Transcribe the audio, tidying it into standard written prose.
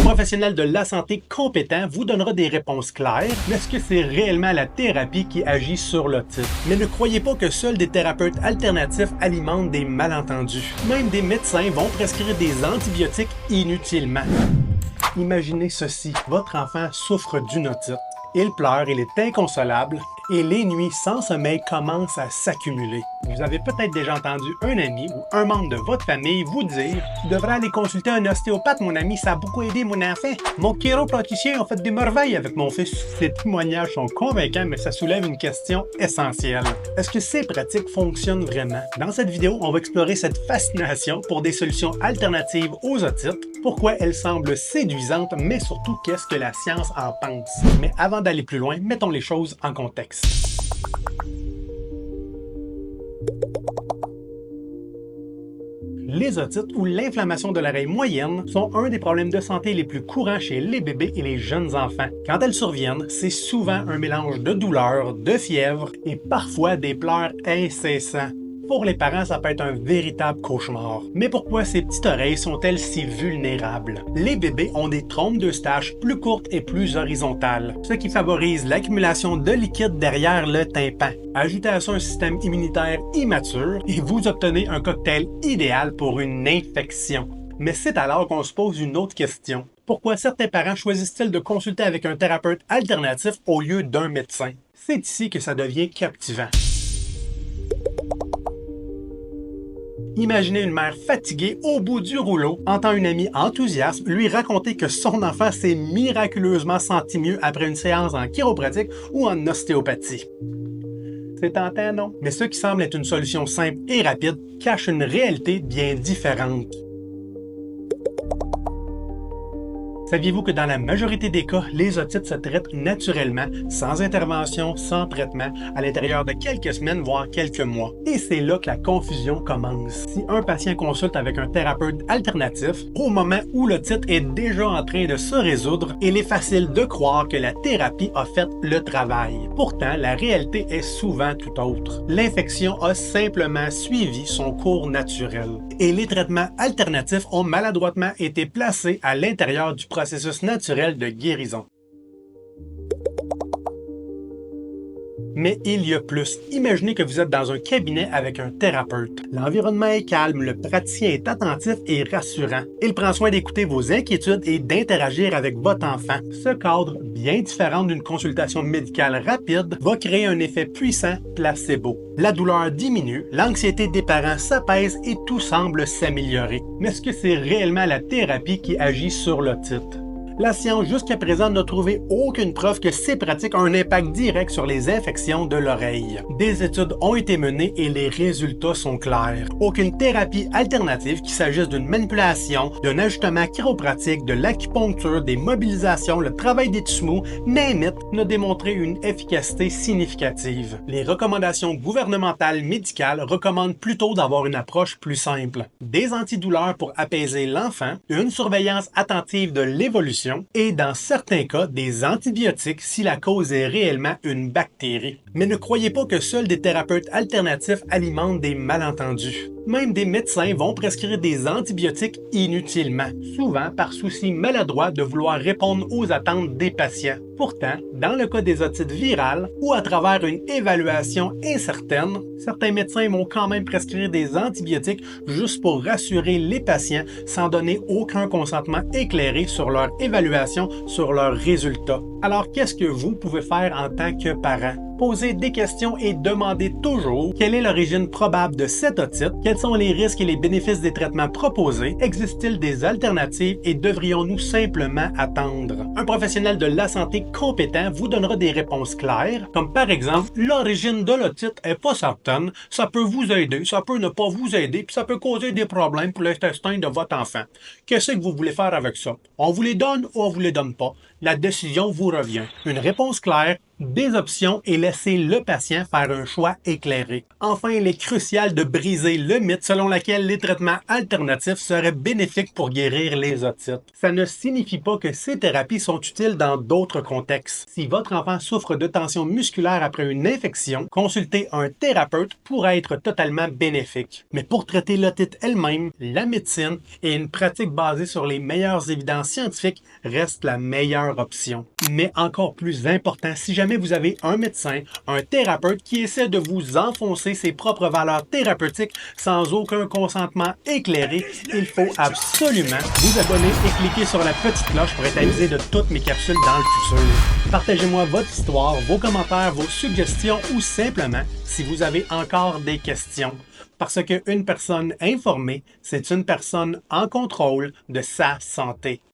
professionnel de la santé compétent vous donnera des réponses claires, mais est-ce que c'est réellement la thérapie qui agit sur l'otite? Mais ne croyez pas que seuls des thérapeutes alternatifs alimentent des malentendus. Même des médecins vont prescrire des antibiotiques inutilement. Imaginez ceci, votre enfant souffre d'une otite. Il pleure, il est inconsolable et les nuits sans sommeil commencent à s'accumuler. Vous avez peut-être déjà entendu un ami ou un membre de votre famille vous dire « Tu devrais aller consulter un ostéopathe, mon ami, ça a beaucoup aidé mon enfant. Mon chiropraticien a fait des merveilles avec mon fils. » Ces témoignages sont convaincants, mais ça soulève une question essentielle. Est-ce que ces pratiques fonctionnent vraiment? Dans cette vidéo, on va explorer cette fascination pour des solutions alternatives aux otites, pourquoi elles semblent séduisantes, mais surtout qu'est-ce que la science en pense. Mais avant d'aller plus loin, mettons les choses en contexte. Les otites ou l'inflammation de l'oreille moyenne sont un des problèmes de santé les plus courants chez les bébés et les jeunes enfants. Quand elles surviennent, c'est souvent un mélange de douleurs, de fièvre et parfois des pleurs incessants. Pour les parents, ça peut être un véritable cauchemar. Mais pourquoi ces petites oreilles sont-elles si vulnérables? Les bébés ont des trompes d'Eustache plus courtes et plus horizontales, ce qui favorise l'accumulation de liquide derrière le tympan. Ajoutez à ça un système immunitaire immature et vous obtenez un cocktail idéal pour une infection. Mais c'est alors qu'on se pose une autre question. Pourquoi certains parents choisissent-ils de consulter avec un thérapeute alternatif au lieu d'un médecin? C'est ici que ça devient captivant. Imaginez une mère fatiguée au bout du rouleau, entend une amie enthousiaste lui raconter que son enfant s'est miraculeusement senti mieux après une séance en chiropratique ou en ostéopathie. C'est tentant, non? Mais ce qui semble être une solution simple et rapide cache une réalité bien différente. Saviez-vous que dans la majorité des cas, les otites se traitent naturellement, sans intervention, sans traitement, à l'intérieur de quelques semaines, voire quelques mois? Et c'est là que la confusion commence. Si un patient consulte avec un thérapeute alternatif, au moment où l'otite est déjà en train de se résoudre, il est facile de croire que la thérapie a fait le travail. Pourtant, la réalité est souvent tout autre. L'infection a simplement suivi son cours naturel. Et les traitements alternatifs ont maladroitement été placés à l'intérieur du processus naturel de guérison. Mais il y a plus. Imaginez que vous êtes dans un cabinet avec un thérapeute. L'environnement est calme, le praticien est attentif et rassurant. Il prend soin d'écouter vos inquiétudes et d'interagir avec votre enfant. Ce cadre, bien différent d'une consultation médicale rapide, va créer un effet puissant placebo. La douleur diminue, l'anxiété des parents s'apaise et tout semble s'améliorer. Mais est-ce que c'est réellement la thérapie qui agit sur l'otite? La science jusqu'à présent n'a trouvé aucune preuve que ces pratiques ont un impact direct sur les infections de l'oreille. Des études ont été menées et les résultats sont clairs. Aucune thérapie alternative, qu'il s'agisse d'une manipulation, d'un ajustement chiropratique, de l'acupuncture, des mobilisations, le travail des tissus, name it, n'a démontré une efficacité significative. Les recommandations gouvernementales médicales recommandent plutôt d'avoir une approche plus simple. Des antidouleurs pour apaiser l'enfant, une surveillance attentive de l'évolution, et dans certains cas, des antibiotiques si la cause est réellement une bactérie. Mais ne croyez pas que seuls des thérapeutes alternatifs alimentent des malentendus. Même des médecins vont prescrire des antibiotiques inutilement, souvent par souci maladroit de vouloir répondre aux attentes des patients. Pourtant, dans le cas des otites virales ou à travers une évaluation incertaine, certains médecins vont quand même prescrire des antibiotiques juste pour rassurer les patients sans donner aucun consentement éclairé sur leur évaluation, sur leurs résultats. Alors, qu'est-ce que vous pouvez faire en tant que parent? Posez des questions et demandez toujours quelle est l'origine probable de cette otite, quels sont les risques et les bénéfices des traitements proposés, existe-t-il des alternatives et devrions-nous simplement attendre? Un professionnel de la santé compétent vous donnera des réponses claires, comme par exemple, l'origine de l'otite est pas certaine, ça peut vous aider, ça peut ne pas vous aider, puis ça peut causer des problèmes pour l'intestin de votre enfant. Qu'est-ce que vous voulez faire avec ça? On vous les donne ou on vous les donne pas? La décision vous revient. Une réponse claire, des options et laisser le patient faire un choix éclairé. Enfin, il est crucial de briser le mythe selon lequel les traitements alternatifs seraient bénéfiques pour guérir les otites. Ça ne signifie pas que ces thérapies sont utiles dans d'autres contextes. Si votre enfant souffre de tension musculaire après une infection, consulter un thérapeute pourrait être totalement bénéfique. Mais pour traiter l'otite elle-même, la médecine et une pratique basée sur les meilleures évidences scientifiques reste la meilleure option. Mais encore plus important, si jamais vous avez un médecin, un thérapeute qui essaie de vous enfoncer ses propres valeurs thérapeutiques sans aucun consentement éclairé, il faut absolument vous abonner et cliquer sur la petite cloche pour être avisé de toutes mes capsules dans le futur. Partagez-moi votre histoire, vos commentaires, vos suggestions ou simplement si vous avez encore des questions. Parce qu'une personne informée, c'est une personne en contrôle de sa santé.